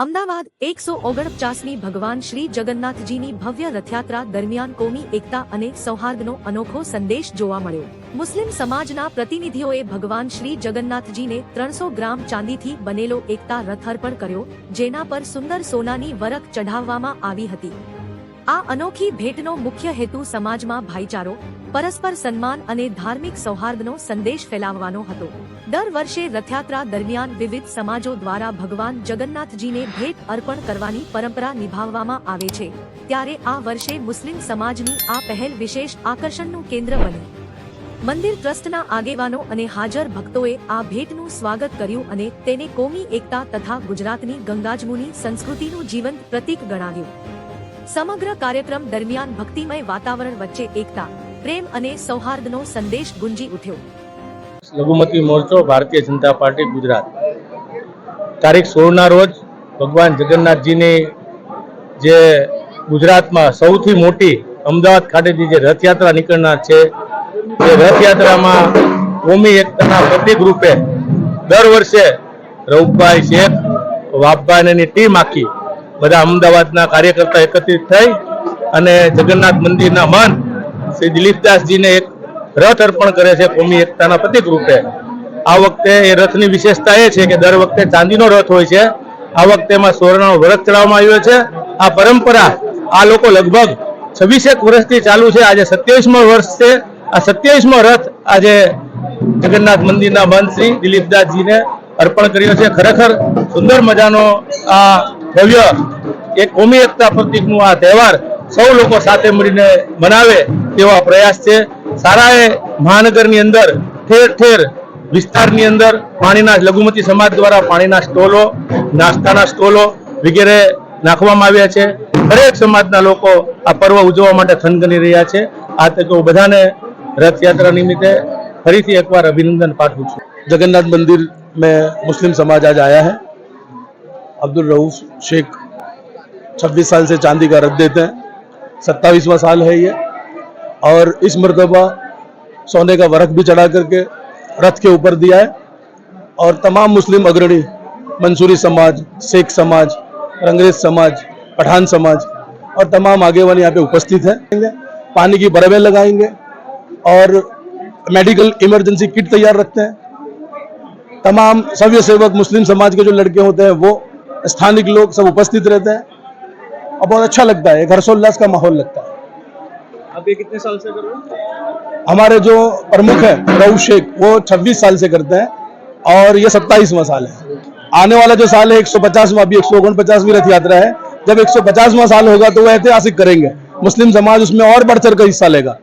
અમદાવાદ 149ની ભગવાન શ્રી જગન્નાથજીની ભવ્ય રથયાત્રા દરમિયાન કોમી એકતા અને સૌહાર્દનો અનોખો સંદેશ જોવા મળ્યો. મુસ્લિમ સમાજના પ્રતિનિધિઓએ ભગવાન શ્રી જગન્નાથજીને 300 ગ્રામ ચાંદીથી બનેલો એકતા રથ અર્પણ કર્યો, જેના પર સુંદર સોનાની વરખ ચઢાવવામાં આવી હતી. આ અનોખી ભેટનો મુખ્ય હેતુ સમાજમાં ભાઈચારો, પરસ્પર સન્માન અને ધાર્મિક સૌહાર્દનો સંદેશ ફેલાવવાનો હતો. દર વર્ષે રથયાત્રા દરમિયાન વિવિધ સમાજો દ્વારા ભગવાન જગન્નાથજીને ભેટ અર્પણ કરવાની પરંપરા નિભાવવામાં આવે છે, ત્યારે આ વર્ષે મુસ્લિમ સમાજની આ પહેલ વિશેષ આકર્ષણનું કેન્દ્ર બની. મંદિર ટ્રસ્ટના આગેવાનો અને હાજર ભક્તોએ આ ભેટનું સ્વાગત કર્યું અને તેને કોમી એકતા તથા ગુજરાતની ગંગાજમુની સંસ્કૃતિનું જીવંત પ્રતીક ગણાવ્યું. સમગ્ર કાર્યક્રમ દરમિયાન ભક્તિમય વાતાવરણ વચ્ચે એકતા, પ્રેમ અને સૌહાર્દનો સંદેશ ગુંજી ઉઠ્યો. લઘુમતી મોરચો ભારતીય જનતા પાર્ટી ગુજરાત તારીખ 16ના રોજ ભગવાન જગન્નાથજીની જે ગુજરાતમાં સૌથી મોટી અમદાવાદ ખાતેથી જે રથયાત્રા નીકળનાર છે, એ રથયાત્રામાં કોમી એકતાના પ્રતિક રૂપે દર વર્ષે રઉફભાઈ શેખ, વાપભાઈ અને એની ટીમ આખી બધા અમદાવાદના કાર્યકર્તા એકત્રિત થઈ અને જગન્નાથ મંદિરના મહંત શ્રી દિલીપદાસજીને એક રથ અર્પણ કરે છે કોમી એકતાના પ્રતિક રૂપે. આ વખતે એ રથની વિશેષતા એ છે કે દર વખતે ચાંદીનો રથ હોય છે, આ વખતે એમાં સોનાનો વરખ ચડાવવામાં આવ્યો છે. આ પરંપરા આ લોકો લગભગ 26 વર્ષથી ચાલુ છે. આજે 27મો વર્ષ છે. આ 27મો રથ આજે જગન્નાથ મંદિરના મહંત શ્રી દિલીપદાસજીને અર્પણ કર્યો છે. ખરેખર સુંદર મજાનો આ ભવ્ય એક કોમી એકતા પ્રતિકનું આ તહેવાર સૌ લોકો સાથે મળીને મનાવે તેવા પ્રયાસ છે. સારાએ મહાનગરની અંદર ઠેર ઠેર વિસ્તારની અંદર પાણીના લઘુમતી સમાજ દ્વારા પાણીના સ્ટોલો, નાસ્તાના સ્ટોલો વગેરે નાખવામાં આવ્યા છે. દરેક સમાજના લોકો આ પર્વ ઉજવવા માટે થનગની રહ્યા છે. આ તકે હું બધાને રથયાત્રા નિમિત્તે ફરીથી એકવાર અભિનંદન પાઠવું છું. जगन्नाथ मंदिर में मुस्लिम समाज आज आया है. अब्दुल रऊफ शेख 26 साल से चांदी का रथ देते हैं. 27वां साल है ये, और इस मरतबा सोने का वरख भी चढ़ा करके रथ के ऊपर दिया है. और तमाम मुस्लिम अग्रणी, मंसूरी समाज, शेख समाज, रंगरेज समाज, पठान समाज और तमाम आगेवान यहाँ पे उपस्थित हैं. पानी की बरबें लगाएंगे और मेडिकल इमरजेंसी किट तैयार रखते हैं. तमाम सभ्य सेवक मुस्लिम समाज के जो लड़के होते हैं वो, स्थानिक लोग सब उपस्थित रहते हैं और बहुत अच्छा लगता है. एक हर्षोल्लास का माहौल लगता है. आप ये कितने साल से कर रहे हो? हमारे जो प्रमुख है रऊफ शेख, वो 26 साल से करते हैं और ये 27वां साल है. आने वाला जो साल है 150वां, अभी 149वीं रथ यात्रा है. जब 150वां साल होगा तो वह ऐतिहासिक करेंगे. मुस्लिम समाज उसमें और बढ़ चढ़ कर हिस्सा लेगा.